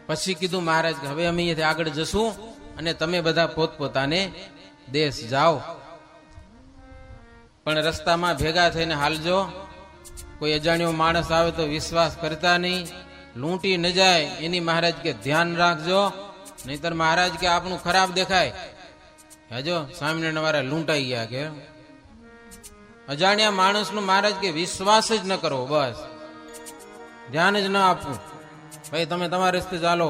પછી કીધું મહારાજ કે હવે અમે અહીંયાથી આગળ જશું અને તમે બધા પોતપોતાને દેશ જાઓ, પણ રસ્તામાં ભેગા થઈને હાલજો. કોઈ અજાણ્યો માણસ આવે તો વિશ્વાસ કરતા નહીં, લૂંટી ન જાય એની મહારાજ કે ધ્યાન રાખજો, નહીતર મહારાજ કે આપણું ખરાબ દેખાય. હજો સ્વામિનારાયણ વાળા લૂંટાઈ ગયા કે અજાણ્યા માણસનું મહારાજ કે વિશ્વાસ જ ન કરવો, બસ ધ્યાન જ ન આપવું. ભાઈ તમે તમારા રસ્તે ચાલો.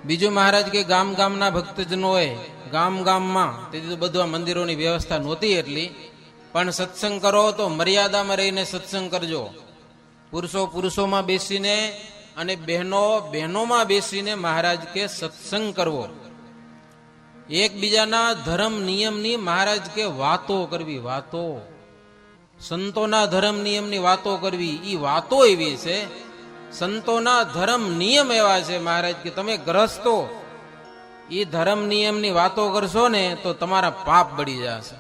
બીજું મહારાજ કે ગામ ગામના ભક્તજનોએ ગામ ગામમાં તેથી તો બધું મંદિરોની વ્યવસ્થા નહોતી એટલી, પણ સત્સંગ કરો તો મર્યાદામાં રહીને સત્સંગ કરજો. પુરુષો પુરુષોમાં બેસીને અને બહેનો બહેનોમાં બેસીને મહારાજ કે સત્સંગ કરવો. એકબીજાના ધર્મ નિયમની મહારાજ કે વાતો કરવી, વાતો સંતોના ધર્મ નિયમની વાતો કરવી. ઈ વાતો એવી છે, સંતોના ધર્મ નિયમ એવા છે મહારાજ કે તમે ગ્રસ્તો ઈ ધર્મ નિયમની વાતો કરશો ને તો તમારા પાપ બળી જશે.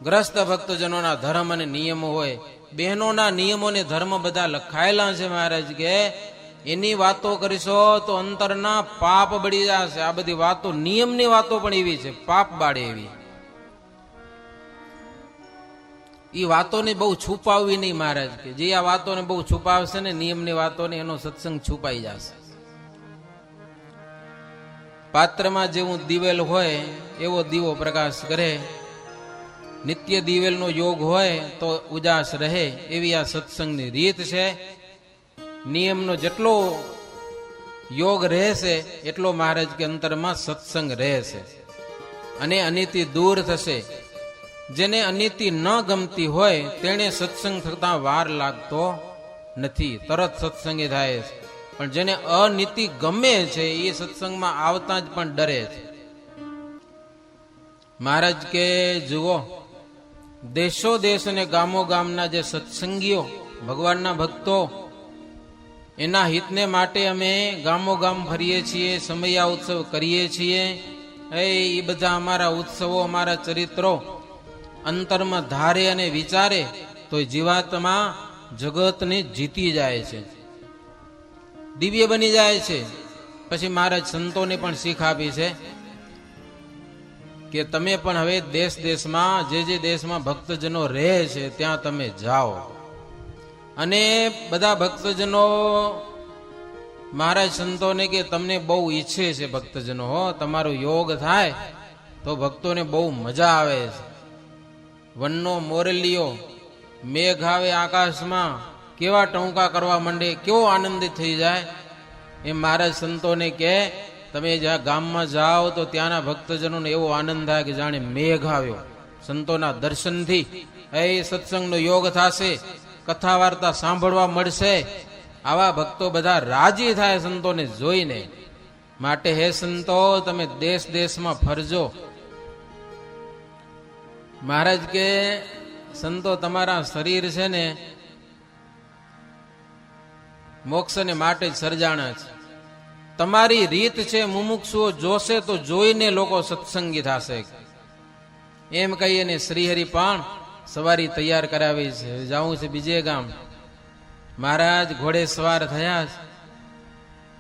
ગ્રસ્ત ભક્તજનોના ધર્મ અને નિયમો હોય, બહેનોના નિયમો ને ધર્મ બધા લખાયેલા છે મહારાજ કે એની વાતો કરીશો તો અંતરના પાપ બળી જશે. આ બધી વાતો નિયમની વાતો પણ એવી છે, પાપ બાળે એવી. એ વાતોને બહુ છુપાવવી નહીં મહારાજ કે જે આ વાતોને બહુ છુપાવશે ને નિયમની વાતોને એનો સત્સંગ છુપાઈ જશે. પાત્રમાં જેવું દિવેલ હોય એવો દીવો પ્રકાશ કરે, નિત્ય દિવેલનો યોગ હોય તો ઉજાસ રહે, એવી આ સત્સંગની રીત છે. નિયમનો જેટલો યોગ રહેશે એટલો મહારાજ કે અંતરમાં સત્સંગ રહેશે અને અનિતિ દૂર થશે. જેને અનિતિ ન ગમતી હોય તેને સત્સંગ થતા વાર લાગતો નથી, તરત સત્સંગી થાય છે. પણ જેને અનિતિ ગમે છે એ સત્સંગમાં આવતા જ પણ ડરે છે. મહારાજ કે જુઓ, દેશો દેશ અને ગામો ગામના જે સત્સંગીઓ ભગવાનના ભક્તો, એના હિતને માટે અમે ગામો ગામ ફરીએ છીએ, સમયા ઉત્સવ કરીએ છીએ. એ બધા અમારા ઉત્સવો, અમારા ચરિત્રો અંતરમાં ધારે અને વિચારે તો જીવાત્મા જગતને જીતી જાય છે, દિવ્ય બની જાય છે. પછી મહારાજ સંતોને પણ શીખ આપી છે કે તમે પણ હવે દેશ દેશમાં જે દેશમાં ભક્તજનો રહે છે ત્યાં તમે જાઓ અને બધા ભક્તજનો મહારાજ સંતોને કે તમને બહુ ઈચ્છે છે ભક્તજનો, હો તમારો યોગ થાય તો ભક્તોને બહુ મજા આવે છે. વનનો મોરલીઓ મેઘ આવે આકાશમાં કેવા ટોંકા કરવા માંડે, કેવો આનંદિત થઈ જાય. એ મહારાજ સંતોને કે તમે જ્યાં ગામમાં જાઓ તો ત્યાંના ભક્તજનોને એવો આનંદ થાય કે જાણે મેઘ આવ્યો. સંતોના દર્શનથી એ સત્સંગનો યોગ થશે, કથા વાર્તા સાંભળવા મળશે. આવા ભક્તો બધા રાજી થાય સંતોને જોઈને. માટે હે સંતો તમે દેશ દેશમાં ફરજો. મહારાજ કે સંતો તમારા શરીર છે ને મોક્ષને માટે જ સર્જાણા છે. તમારી રીત છે, મુમુક્ષુઓ જોશે તો જોઈને લોકો સત્સંગી થશે. એમ કહીને શ્રીહરિ પણ સવારી તૈયાર કરાવી છે, જાવું છે બીજે ગામ. મહારાજ ઘોડે સવાર થયા છે,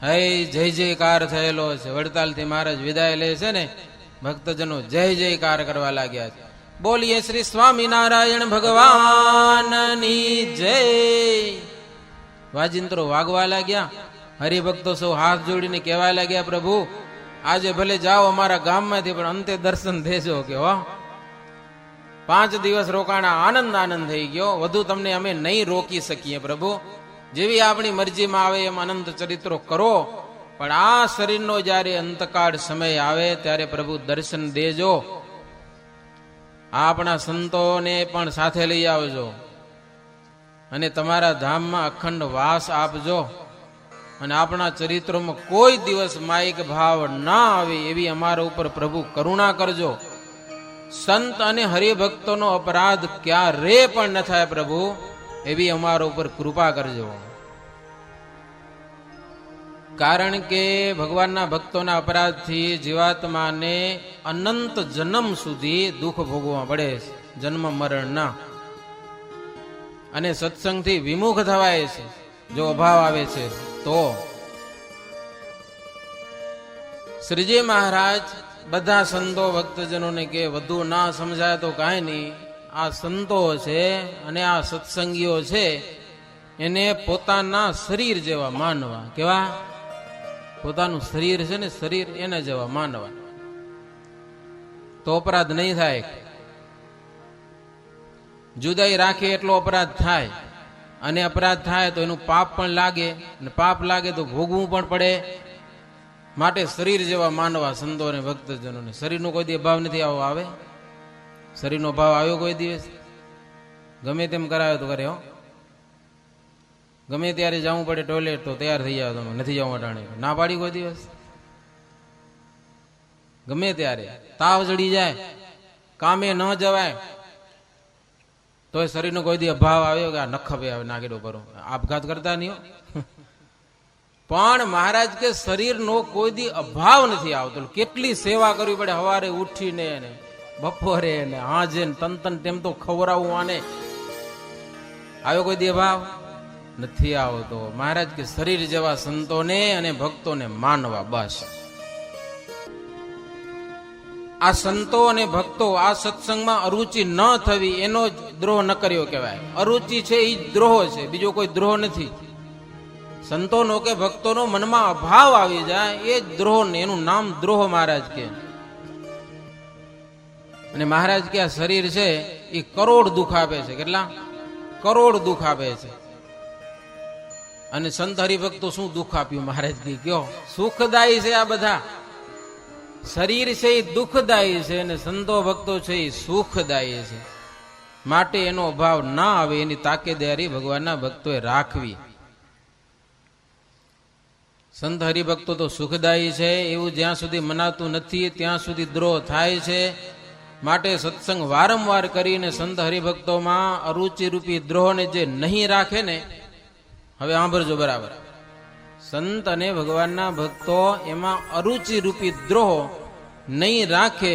હે જય જયકાર થયેલો છે. વડતાલથી મહારાજ વિદાય લે છે ને ભક્તજનો જય જયકાર કરવા લાગ્યા છે. બોલીએ શ્રી સ્વામિનારાયણ ભગવાનની જય. વાજિંત્રો વાગવા લાગ્યા. હરિભક્તો સૌ હાથ જોડીને કહેવા લાગ્યા, પ્રભુ આજે ભલે જાઓ અમારા ગામમાંથી પણ અંતે દર્શન દેજો. કે હો 5 દિવસ રોકાણા, આનંદ આનંદ થઈ ગયો. વધુ તમને અમે નહીં રોકી શકીએ પ્રભુ, જેવી આપણી મરજીમાં આવે એમ અનંત ચરિત્રો કરો. પણ આ શરીરનો જયારે અંતકાળ સમય આવે ત્યારે પ્રભુ દર્શન દેજો. આપણા સંતોને પણ સાથે લઈ આવજો અને તમારા ધામમાં અખંડ વાસ આપજો. અને આપણા ચરિત્રોમાં કોઈ દિવસ માયિક ભાવ ના આવે એવી અમારા ઉપર પ્રભુ કરુણા કરજો. સંત અને હરિભક્તોનો અપરાધ ક્યારે પણ ન થાય પ્રભુ, એવી અમારા ઉપર કૃપા કરજો. કારણ કે ભગવાનના ભક્તોના અપરાધથી જીવાત્માને અનંત જન્મ સુધી દુઃખ ભોગવવા પડે છે, જન્મ મરણના. અને સત્સંગથી વિમુખ થવાય છે. જો અભાવ આવે છે તો શ્રીજી મહારાજ બધા સંતો ભક્તજનોને કે વધુ ના સમજાય તો કાંઈ નહીં, આ સંતો છે અને આ સત્સંગીઓ છે એને પોતાના શરીર જેવા માનવા. કેવા? પોતાનું શરીર છે ને, શરીર એના જેવા માનવા, તો અપરાધ નહીં થાય. જુદાઈ રાખે એટલો અપરાધ થાય, અને અપરાધ થાય તો એનું પાપ પણ લાગે, અને પાપ લાગે તો ભોગવું પણ પડે. માટે શરીર જેવા માનવા સંતો અને ભક્તજનોને. શરીરનો કોઈ દી અભાવ નથી આવે? શરીરનો અભાવ આવ્યો કોઈ દિવસ? ગમે તેમ કરાયો તો કરે હો. ગમે ત્યારે જવું પડે ટોયલેટ તો તૈયાર થઈ જાવ, તમે નથી જવું અટાણે, ના પાડી કોઈ દિવસ? ગમે ત્યારે તાવ ચડી જાય, કામે ન જવાય, તો એ શરીરનો કોઈ દી અભાવ આવ્યો કે આ નખપે આવે નાગેડો ભરો, આપઘાત કરતા નહીં. પણ મહારાજ કે શરીરનો કોઈ દી અભાવ નથી આવતો. કેટલી સેવા કરવી પડે, સવારે ઉઠીને ને બપોરે ને હાજે તન તેમ તો ખવડાવવું. આને આવ્યો કોઈ દી અભાવ? નથી આવતો. મહારાજ કે શરીર જેવા સંતોને અને ભક્તોને માનવા. બસ આ સંતો અને ભક્તો આ સત્સંગમાં અરુચિ ન થવી એનો જ દ્રોહ ન કર્યો કહેવાય. અરુચિ છે એ જ દ્રોહ છે, બીજો કોઈ દ્રોહ નથી. સંતોનો કે ભક્તોનો મનમાં અભાવ આવી જાય એ જ દ્રોહ ને, એનું નામ દ્રોહ મહારાજ કે. અને મહારાજ કે આ શરીર છે એ કરોડ દુઃખ આપે છે. કેટલા? કરોડ દુઃખ આપે છે. અને સંત હરિભક્તો શું દુઃખ આપ્યું મહારાજ કી કયો? સુખદાયી છે આ બધા. શરીર છે એ દુઃખદાયી છે અને સંતો ભક્તો છે એ સુખદાયી છે. માટે એનો અભાવ ના આવે એની તાકેદારી ભગવાનના ભક્તોએ રાખવી. સંત હરિભક્તો તો સુખદાયી છે એવું જ્યાં સુધી મનાતું નથી ત્યાં સુધી દ્રોહ થાય છે. માટે સત્સંગ વારંવાર કરીને સંત હરિભક્તોમાં અરુચિ રૂપી દ્રોહને જે નહીં રાખે ને, હવે સાંભળજો બરાબર, સંત અને ભગવાનના ભક્તો એમાં અરુચિ રૂપી દ્રોહ નહીં રાખે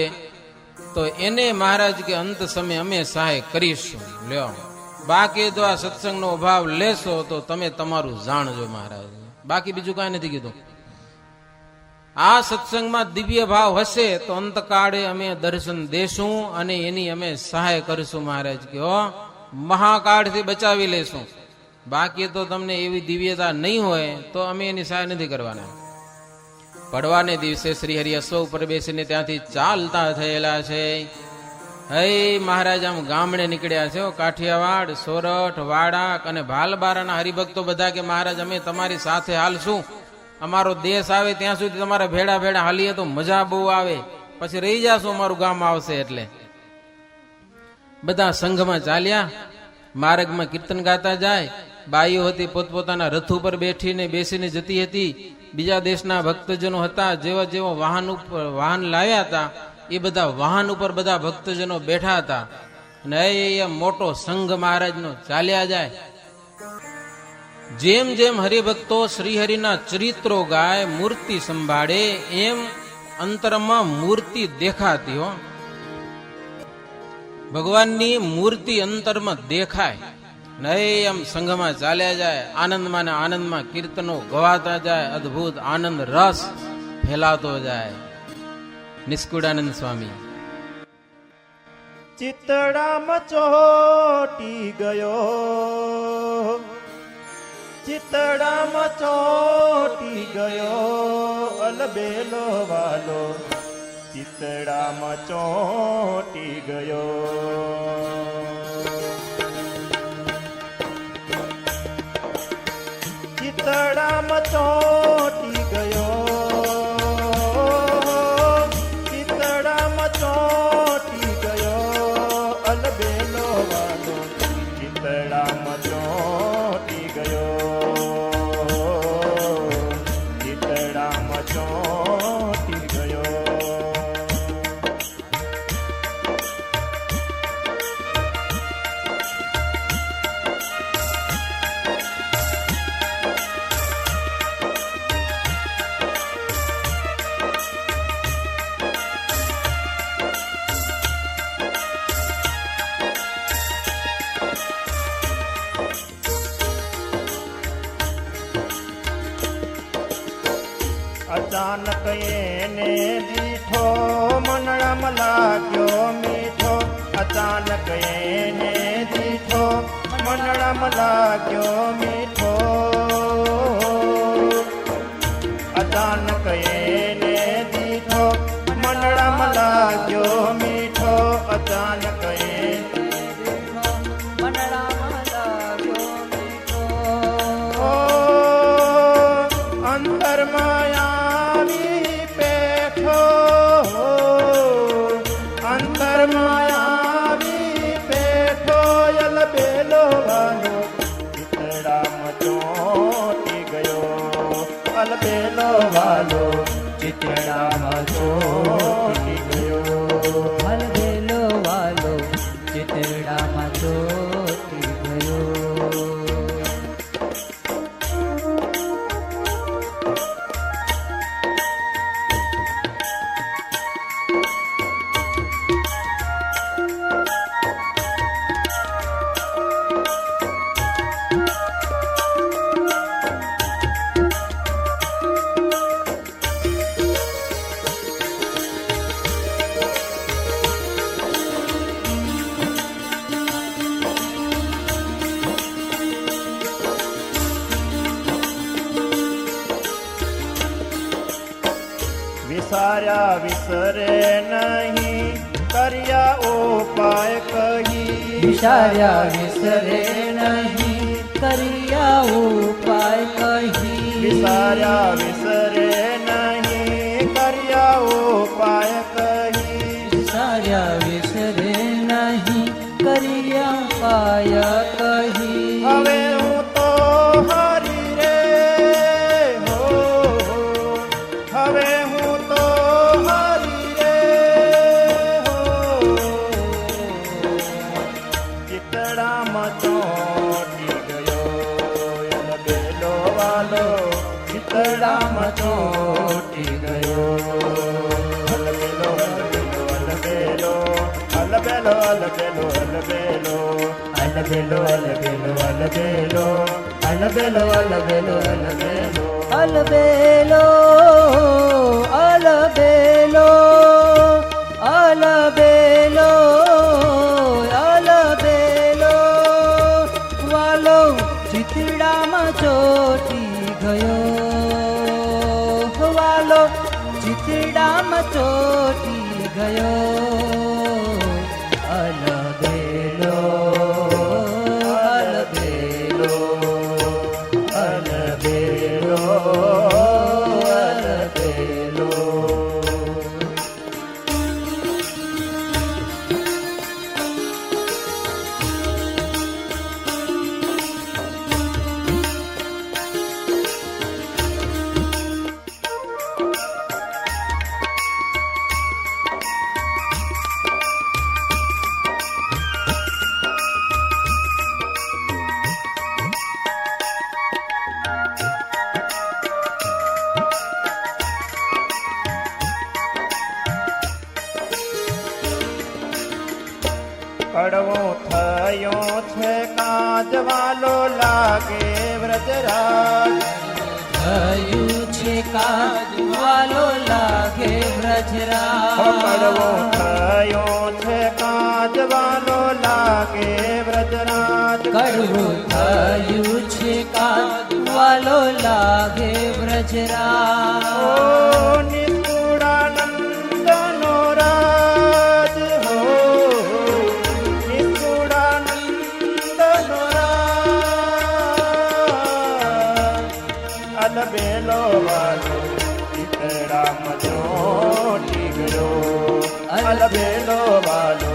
તો એને મહારાજ કે અંત સમય અમે સહાય કરીશું. લ્યો, બાકી તો આ સત્સંગનો અભાવ લેશો તો તમે તમારું જાણજો મહારાજ. બાકી બીજું કાંઈ નથી કીધું. આ સત્સંગમાં દિવ્ય ભાવ હશે તો અંતકાળે અમે દર્શન દેશું અને એની અમે સહાય કરીશું મહારાજ કે મહાકાળથી બચાવી લેશું. બાકી તો તમને એવી દિવ્યતા નહીં હોય તો અમે એની સહાય નથી કરવાના. પડવાને દિવસે શ્રી હરિ અશ્વ ઉપર બેસીને ત્યાંથી ચાલતા થયેલા છે. હે મહારાજ આમ ગામડે નીકળ્યા છે, કાઠિયાવાડ, સોરઠ, વાડાક અને ભાલબારાના હરિભક્તો બધા કે મહારાજ અમે તમારી સાથે હાલશું. અમારો દેશ આવે ત્યાં સુધી તમારા ભેડા ભેડા હાલીએ તો મજા બહુ આવે, પછી રહી જાશું અમારું ગામ આવશે. એટલે બધા સંઘમાં ચાલ્યા, માર્ગમાં કીર્તન ગાતા જાય. બાઈઓ હતી પોતપોતાના રથ ઉપર બેસીને જતી હતી. બીજા દેશના ભક્તજનો હતા, જેવા જેવા વાહન લાવ્યા હતા એ બધા વાહન ઉપર બધા ભક્તજનો બેઠા હતા. અને એ મોટો સંઘ મહારાજનો ચાલ્યા જાય. જેમ જેમ હરિભક્તો શ્રીહરિના ચરિત્રો ગાય, મૂર્તિ સંભાળે, એમ અંતરમાં મૂર્તિ દેખાતી. હો, ભગવાનની મૂર્તિ અંતરમાં દેખાય. નહીં આમ સંઘમાં ચાલ્યા જાય, આનંદમાં ને આનંદમાં કીર્તનો ગવાતા જાય, અદ્ભુત આનંદ રસ ફેલાતો જાય. નિષ્કુળાનંદ સ્વામી ચિતડામાં ચોટી ગયો, ચિતડામાં ચોટી ગયો, અલબેલો વાલો ચિતડામાં ચોટી ગયો. ચિતડામાં ચોટી ગયો, ચિતડામાં ચોટી ગયો, અલબેલો વાલો ચિતડામાં ચોટી ગયો, ચિતડામાં ચોટી ગયો. અચાનક એને દીઠો મનડામાં લાગ્યો મીઠો અચાનક એને દીઠો મનડામાં લાગ્યો મીઠો અચાનક એને દીઠો મનડામાં લાગ્યો મીઠો અચાનક અંતરમાં આવી પેઠો અંતરમાં આવી પેઠો અલબેલો વાલો ચિતડામાં ચોંટી ગયો અલબેલો વાલો ચિતડામાં ચોંટી ગયો અલબેલો વાલો ચિતડામાં ચોંટી ગયો. વિસાર્યા વિસરે નહીં કર્યા ઉપાય કહી વિચાર્યા વિસરે નહીં કર્યા ઉપાય કહી. વિસાર્યા વિસરે નહીં કર્યા ઉપાય કહી વિચાર્યા વિસરે નહીં કર્યા ઉપાય કહી. હવે હું તો હરી રે હો હવે હું તો હરી રે હો ચિતડામાં ચોંટી ગયો અલબેલો વાલો ચિતડામાં ચોંટી ગયો અલબેલો અલબેલો અલબેલો અલબેલો અલબેલો અલબેલો અલબેલો અલબેલો અલબેલો અલબેલો અલબેલો અલબેલો અલબેલો અલબેલો અલબેલો અલબેલો વાલો ચિતડામાં ચોંટી ગયો વાલો ચિતડામાં ચોંટી ગયો અલબેલો અલબેલો અલબેલો અલબેલો કડવો થયો છે કાજવાલો લાગે વ્રજરાજ થયું છે કાજવાલો લાગે વ્રજરાજ. કડવો થયો છે કાજવાલો લાગે વ્રજરાજ કડવું થયું છે કાજવાલો લાગે વ્રજરાજ. નિષ્કુળાનંદનો રાજ હો નિષ્કુળાનંદનો રાજ અલબેલો વાલો ચિતડામાં ચોંટી ગયો અલબેલો વાલો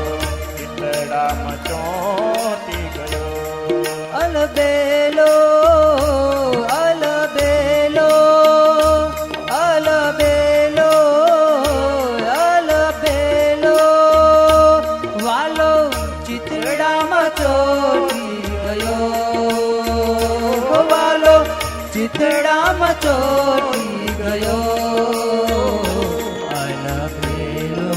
ચિતડામાં ચોંટી ગયો અલબેલો અલબેલો અલબેલો અલબેલો વાલો ચિતડામાં ચોંટી ગયો વાલો ચિતડામાં ચોંટી ગયો અલબેલો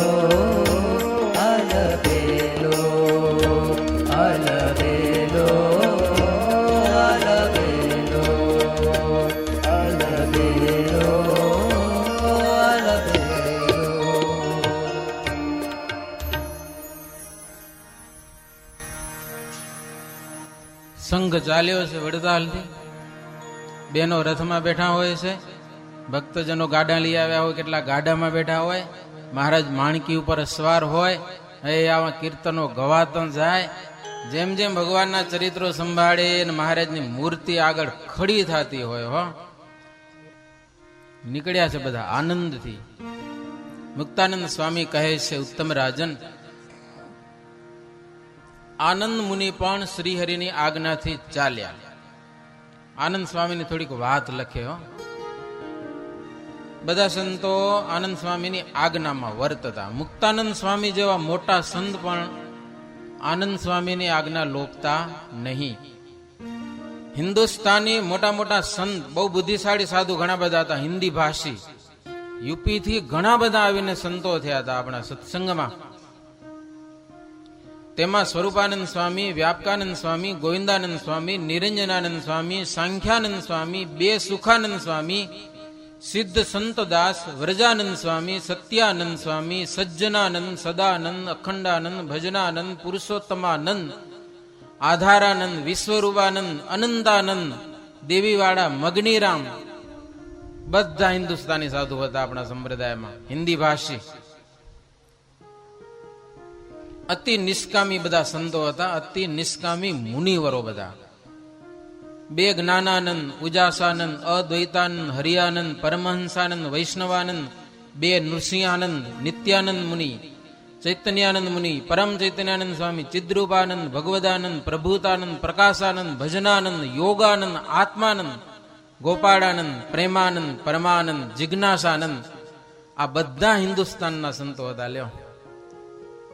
અલબેલો અલબેલો અલબેલો અલબેલો ચાલ્યો છે વડતાલથી. બેનો રથમાં બેઠા હોય છે, ભક્તજનો ગાડા લઈ આવ્યા હોય, કેટલા ગાડામાં બેઠા હોય, મહારાજ માણકી ઉપર સવાર હોય. એ આવા કીર્તનો ગવાતા જાય. જેમ જેમ ભગવાનના ચરિત્રો સંભાળે અને મહારાજની મૂર્તિ આગળ ખડી થતી હોય, હો નીકળ્યા છે બધા આનંદથી. મુક્તાનંદ સ્વામી કહે છે, ઉત્તમ રાજન, આનંદ મુનિ પણ શ્રીહરિની આજ્ઞાથી ચાલ્યા. આનંદ સ્વામીની થોડીક વાત લખે. હો બધા સંતો આનંદ સ્વામીની આજ્ઞામાં વર્તતા. મુક્તાનંદ સ્વામી જેવા મોટા સંત પણ આનંદ સ્વામીની આજ્ઞા લોપતા નહીં. હિન્દુસ્તાની મોટા મોટા સંત, બહુ બુદ્ધિશાળી સાધુ ઘણા બધા હતા, હિન્દી ભાષી. યુપી થી ઘણા બધા આવીને સંતો થયા હતા આપણા સત્સંગમાં. તેમાં સ્વરૂપાનંદ સ્વામી, વ્યાપકાનંદ સ્વામી, ગોવિંદાનંદ સ્વામી, નિરંજનાનંદ સ્વામી, સાંખ્યાનંદ સ્વામી, બે સુખાનંદ સ્વામી, સિદ્ધ સંતદાસ, વ્રજાનંદ સ્વામી, સત્યાનંદ સ્વામી, સજ્જનાનંદ, સદાનંદ, અખંડાનંદ, ભજનાનંદ, પુરુષોત્તમાનંદ, આધારાનંદ, વિશ્વરૂપાનંદ, અનંતાનંદ, દેવીવાળા, મગનીરામ, બધા હિન્દુસ્તાની સાધુ હતા આપણા સંપ્રદાયમાં, હિન્દી ભાષી. અતિ નિષ્કામી બધા સંતો હતા, અતિ નિષ્કામી મુનિવરો બધા. બે જ્ઞાનાનંદ, ઉજાસાનંદ, અદ્વૈતાનંદ, હરિયાનંદ, પરમહંસાનંદ, વૈષ્ણવાનંદ, બે નૃસિંહાનંદ, નિત્યાનંદ મુનિ, ચૈતન્યાનંદ મુનિ, પરમ ચૈતન્યાનંદ સ્વામી, ચિદ્રૂપાનંદ, ભગવદાનંદ, પ્રભુતાનંદ, પ્રકાશાનંદ, ભજનાનંદ, યોગાનંદ, આત્માનંદ, ગોપાળાનંદ, પ્રેમાનંદ, પરમાનંદ, જિજ્ઞાસાનંદ, આ બધા હિન્દુસ્તાનના સંતો હતા. લ્યો,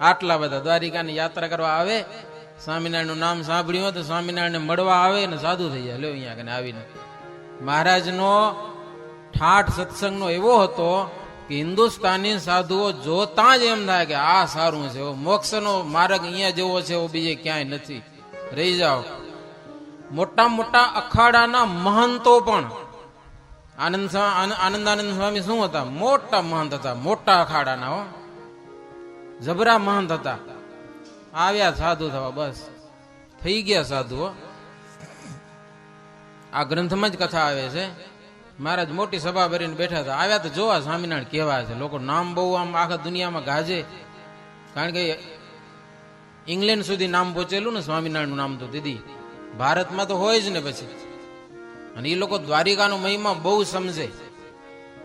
આટલા બધા દ્વારિકાની યાત્રા કરવા આવે, સ્વામિનારાયણનું નામ સાંભળ્યું હોય તો સ્વામિનારાયણને મળવા આવે ને સાધુ થઈ જાય. લ્યો, અહીંયા કને આવીને મહારાજનો ઠાઠ સત્સંગનો એવો હતો કે હિન્દુસ્તાની સાધુઓ જોતા જ એમ થાય કે આ સારું છે, મોક્ષનો માર્ગ અહીંયા જેવો છે એવો બીજે ક્યાંય નથી, રહી જાઓ. મોટા મોટા અખાડાના મહંતો પણ, આનંદાનંદ સ્વામી શું હતા? મોટા મહંત હતા, મોટા અખાડાના, હો જબરા મહંત હતા. આવ્યા સાધુ થવા, બસ થઈ ગયા સાધુ. આ ગ્રંથમાં જ કથા આવે છે. મહારાજ મોટી સભા ભરીને બેઠા હતા, આવ્યા તો જોવા સ્વામિનારાયણ કેવા છે. લોકો નામ બહુ આમ આખા દુનિયામાં ગાજે, કારણ કે ઇંગ્લેન્ડ સુધી નામ પહોંચેલું ને સ્વામિનારાયણનું નામ તો દીદી, ભારતમાં તો હોય જ ને પછી. અને એ લોકો દ્વારિકાનો મહિમા બહુ સમજે.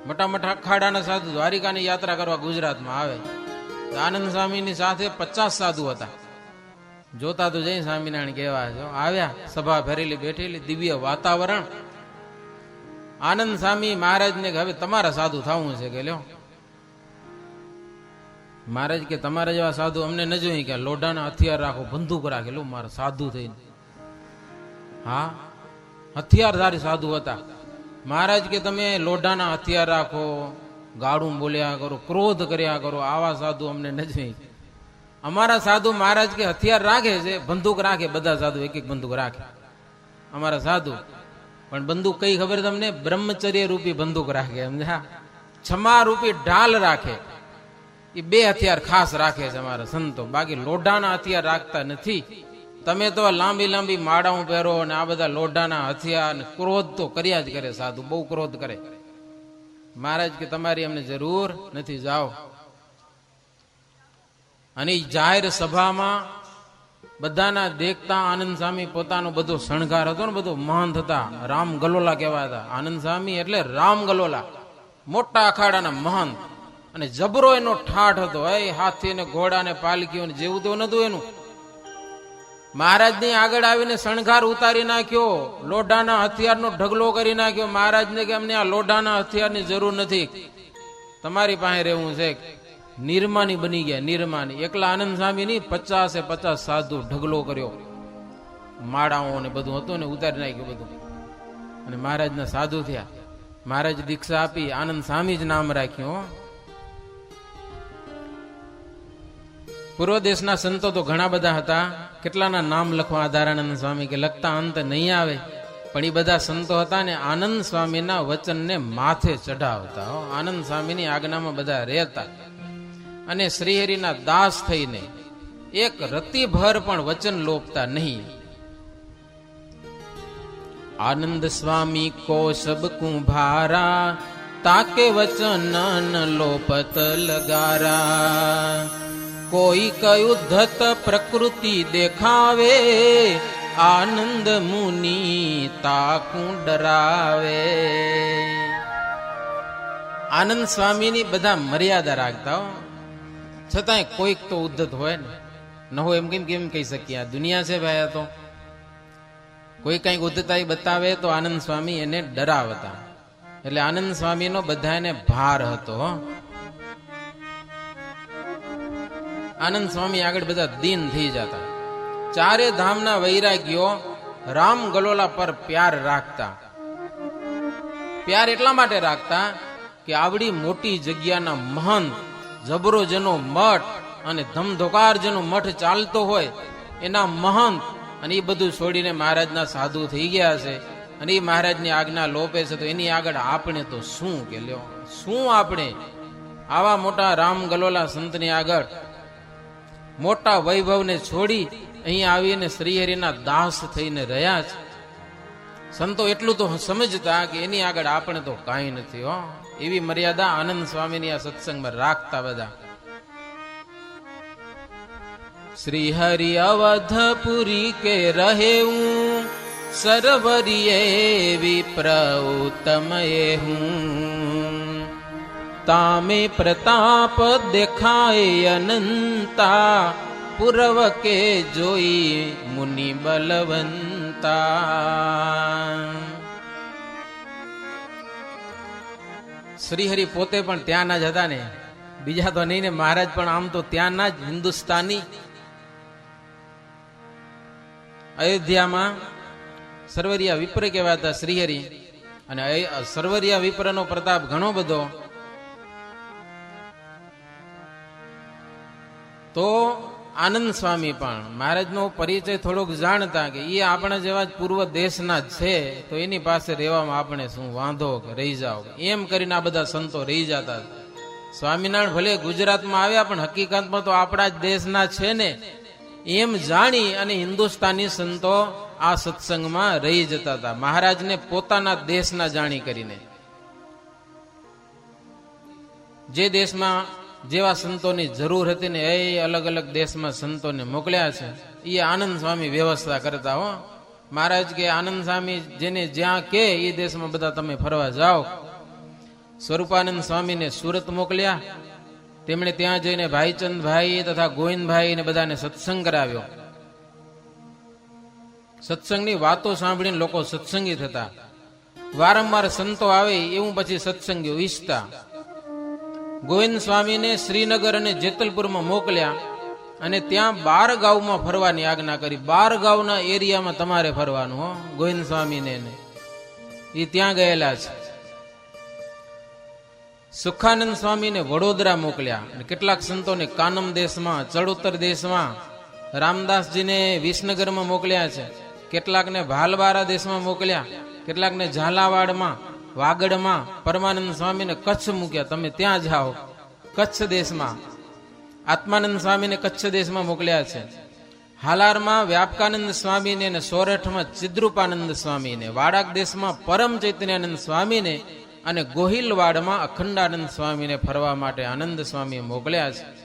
મોટા મોટા અખાડાના સાધુ દ્વારિકાની યાત્રા કરવા ગુજરાતમાં આવે. આનંદ સ્વામીની સાથે 50 સાધુ હતા. જોતા તો જઈ સ્વામિનારાયણ કેવા છે. આવ્યા, સભા ભરેલી બેઠેલી, દિવ્ય વાતાવરણ. આનંદ સ્વામી મહારાજને હવે તમારા સાધુ થવું છે કે લ્યો. મહારાજ કે તમારા જેવા સાધુ અમને ન જોઈ, કે લોઢાના હથિયાર રાખો, બંદૂક રાખે. લો, મારા સાધુ થઈને, હા હથિયારધારી સાધુ હતા. મહારાજ કે તમે લોઢાના હથિયાર રાખો, ગાળું બોલ્યા કરો, ક્રોધ કર્યા કરો, આવા સાધુ અમને ન જોઈ. અમારા સાધુ મહારાજ કે હથિયાર રાખે છે, બંદૂક રાખે, બધા સાધુ એક એક બંદૂક રાખે અમારા સાધુ. પણ બંદૂક કઈ ખબર તમને? બ્રહ્મચર્ય રૂપી બંદૂક રાખે, સમજ્યા? ક્ષમા રૂપી ઢાલ રાખે. એ બે હથિયાર ખાસ રાખે છે અમારા સંતો, બાકી લોઢાના હથિયાર રાખતા નથી. તમે તો લાંબી લાંબી માળાઓ પહેરો અને આ બધા લોઢાના હથિયાર, ક્રોધ તો કર્યા જ કરે સાધુ, બહુ ક્રોધ કરે. મહારાજ કે તમારી અમને જરૂર નથી, જાઓ. અને જાહેર સભામાં બધાના દેખતા આનંદ સ્વામી પોતાનો બધો શણગાર હતો ને, બધો મહંત હતા, રામ ગલોલા કહેવાતા. આનંદ સ્વામી એટલે રામ ગલોલા, મોટા અખાડાના મહંત. અને જબરો એનો ઠાઠ હતો, હાથી ને ઘોડા ને પાલકીઓ ને જેવું તો નતું એનું. મહારાજની આગળ આવીને શણગાર ઉતારી નાખ્યો, લોઢાના હથિયારનો ઢગલો કરી નાખ્યો. મહારાજને કે અમને આ લોઢાના હથિયારની જરૂર નથી, તમારી પાસે રહેવું છે. નિર્માની બની ગયા, નિર્માની. એકલા આનંદ સ્વામી ની 50 સાધુ ઢગલો કર્યો, માળાઓ ને બધું હતું ને ઉતારી નાખ્યું બધું. અને મહારાજના સાધુ થયા. મહારાજ દીક્ષા આપી, આનંદ સ્વામી જ નામ રાખ્યું. પૂર્વ દેશના સંતો તો ઘણા બધા હતા. કેટલાના નામ લખવા આધારાનંદ સ્વામી કે લખતા અંત નહીં આવે. પણ એ બધા સંતો હતા ને આનંદ સ્વામીના વચનને માથે ચઢાવતા. આનંદ સ્વામીની આજ્ઞામાં બધા રહેતા. અને શ્રીહરિના દાસ થઈને એક રતિભર પણ વચન લોપતા નહીં. आनंद स्वामी को सब कुंभारा, ताके वचन न लोपत लगारा। कोई कयु धत प्रकृति देखावे, आनंद मुनि ताकू डरावे। आनंद स्वामीની બધા મર્યાદા રાખતા હો, છતાંય કોઈક તો ઉદ્ધત હોય ને, ન હોય એમ કેમ કહી શકીએ? આ દુનિયા છે ભાઈ. આ તો કોઈ કઈક ઉદ્ધતાઈ બતાવે તો આનંદ સ્વામી એને ડરાવતા. એટલે આનંદ સ્વામીનો બધાને ભાર હતો. આનંદ સ્વામી આગળ બધા દીન થઈ જતા. ચારે ધામના વૈરાગ્યો રામ ગલોલા પર પ્યાર રાખતા. પ્યાર એટલા માટે રાખતા કે આવડી મોટી જગ્યાના મહંત, જબરો જેનો મઠ અને ધમધોકાર જેનો મઠ ચાલતો હોય એના મહંત, અને એ બધું છોડીને મહારાજના સાધુ થઈ ગયા છે અને એ મહારાજની આજ્ઞા લોપે છે, તો એની આગળ આપણે તો શું કે લ્યો, શું આપણે આવા મોટા રામ ગલોલા સંતની આગળ મોટા વૈભવને છોડી અહીં આવીને શ્રીહરિના દાસ થઈને રહ્યા છે. સંતો એટલું તો સમજતા કે એની આગળ આપણે તો કાંઈ નથી. હો, એવી મર્યાદા આનંદ સ્વામીની આ સત્સંગમાં રાખતા બધા. श्री हरि अवधपुरी के रहेऊं, सरवरिये विप्र उत्तमये हूँ। तामे प्रताप देखाए अनंता, पुरव के जोई मुनि बलवंता। શ્રીહરિ પોતે પણ ત્યાંના જ હતા ને, બીજા તો નહીં ને. મહારાજ પણ આમ તો ત્યાંના જ હિન્દુસ્તાની. અયોધ્યામાં સરવરિયા વિપ્ર કહેવાતા શ્રીહરિ, અને સરવરિયા વિપ્રનો પ્રતાપ ઘણો બધો. તો આનંદ સ્વામી પણ મહારાજનો પરિચય થોડોક જાણતા કે એ આપણા જેવા જ પૂર્વ દેશના જ છે, તો એની પાસે રહેવામાં આપણે શું વાંધો, કે રહી જાઓ એમ કરીને આ બધા સંતો રહી જતા. સ્વામિનારાયણ ભલે ગુજરાતમાં આવ્યા પણ હકીકતમાં તો આપણા જ દેશના છે ને, એમ જાણી અને હિન્દુસ્તાની સંતો આ સત્સંગમાં રહી જતા હતા, મહારાજને પોતાના દેશના જાણી કરીને. જે દેશમાં જેવા સંતોની જરૂર હતી ને એ અલગ અલગ દેશમાં સંતોને મોકલ્યા છે. એ આનંદ સ્વામી વ્યવસ્થા કરતા. હો, મહારાજ કે આનંદ સ્વામી જેને જ્યાં કે એ દેશમાં બધા તમે ફરવા જાઓ. સ્વરૂપાનંદ સ્વામીને સુરત મોકલ્યા. તેમણે ત્યાં જઈને ભાઈચંદભાઈ તથા ગોવિંદભાઈ ને બધાને સત્સંગ કરાવ્યો. સત્સંગની વાતો સાંભળીને લોકો સત્સંગી થતા. વારંવાર સંતો આવે એવું પછી સત્સંગીઓ ઈચ્છતા. ગોવિંદ સ્વામીને શ્રીનગર અને જેતલપુરમાં મોકલ્યા અને ત્યાં 12 ગામમાં ફરવાની આજ્ઞા કરી. 12 ગામના એરિયામાં તમારે ફરવાનું. હો, ગોવિંદ સ્વામીને એ ત્યાં ગયેલા છે. સુખાનંદ સ્વામીને વડોદરા મોકલ્યા અને કેટલાક સંતોને કાનમ દેશમાં, ચડોતર દેશમાં, રામદાસજીને વિસનગરમાં મોકલ્યા છે. કેટલાકને ભાલબારા દેશમાં મોકલ્યા, કેટલાકને ઝાલાવાડમાં, વાગડમાં. પરમાનંદ સ્વામીને કચ્છ મૂક્યા, તમે ત્યાં જાઓ કચ્છ દેશમાં. આત્માનંદ સ્વામીને કચ્છ દેશમાં મોકલ્યા છે. હાલારમાં વ્યાપકાનંદ સ્વામીને અને સોરઠમાં ચિદ્રુપાનંદ સ્વામીને, વાડાક દેશમાં પરમ ચૈતન્યાનંદ સ્વામીને અને ગોહિલવાડમાં અખંડાનંદ સ્વામીને ફરવા માટે આનંદ સ્વામી મોકલ્યા છે.